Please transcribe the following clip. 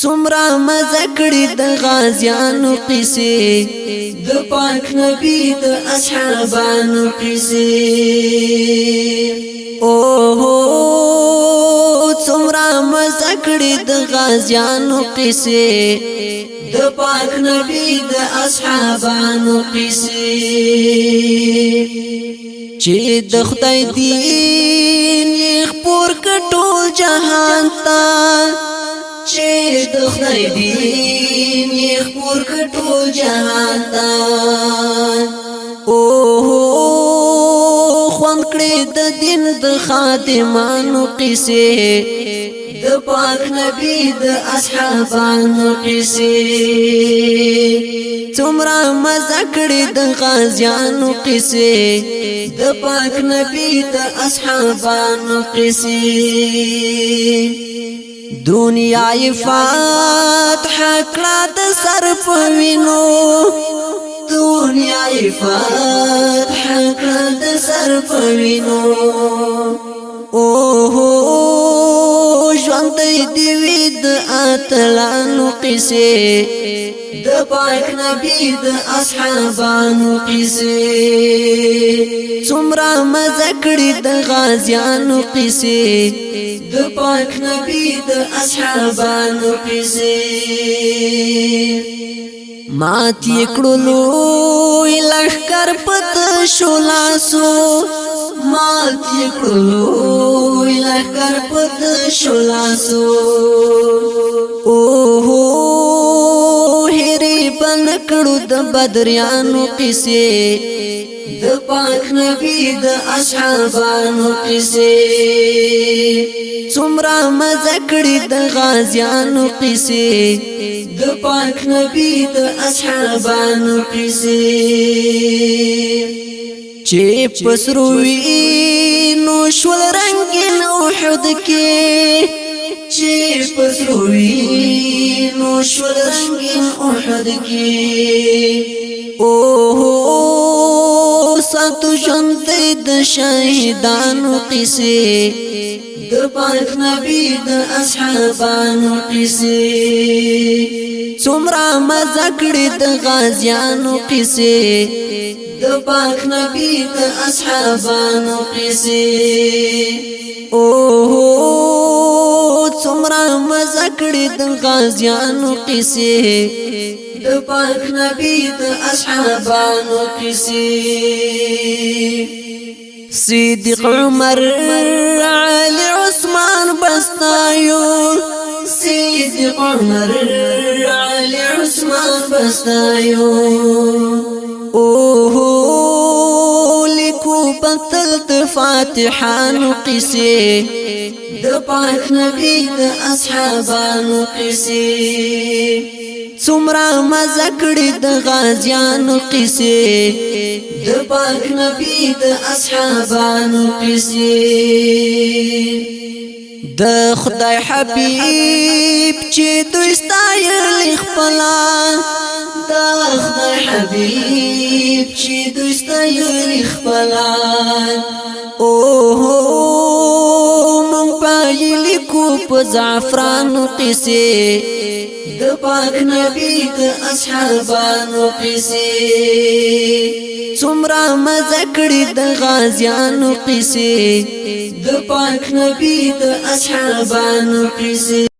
څومره مزه کړې د غازیانو قصې د پاک نبی د اصحابانو قصې اوه څومره مزه کړې د غازیانو قصې د پاک نبی د اصحابانو قصې چې د خدای دین یې خپور کړ ټول جهان ته چې د خدای دین یې خپور کړ ټول جهان ته اوه خوند کړې د دین د خادمانو قصې د پاک نبی د اصحابانو قصې څومره مزه کړې د غازیانو قصې د پاک نبی د اصحابانو قصې دنیا فتح کړه د سر په وینو دنیا فتح کړه د سر په وینو اوه ژوند دی وی د اتلانو قصې د پاک نبی د اصحابانو قصې څومره مزه کړې د غازیانو قصې د پاک نبی د اصحابانو قصې ماتی کړلو لښکر پت شولاسو ماتی کړلو لښکر پت شولاسو اوه هری بن کړو د بدریانو قصې د پاک نبی د اصحابانو قصې څومره مزه کړې د غازیانو قصې د پاک نبی د اصحابانو قصې چې پسروي نو شول رنگین احد کې چې پسروي نو شول رنگین احد کې اوه ساتو ژوند د شهیدانو قصې د پاک نبی د اصحابانو قصې څومره مزه کړې د غازیانو قصې د پاک نبی د اصحابانو قصې اوه څومره مزه کړې د غازیانو قصې د پاک نبی د اصحابانو قصې صدیق عمر علی عثمان بستایو صدیق عمر علی عثمان بستایو اوه لیکو بطل د فاتحانو قصې د پاک نبی د اصحابانو قصې څومره مزه کړې د غازیانو قصې د پاک نبی د اصحابانو قصې د خدای حبیب چې دوی ستایل خپلا د خدای حبیب چې دوی ستایل خپلا اوه مونږ پایلی کو په زعفرانو قصې د پاک نبی د اصحابانو قصې څومره مزه کړې د غازیانو قصې د پاک نبی د اصحابانو قصې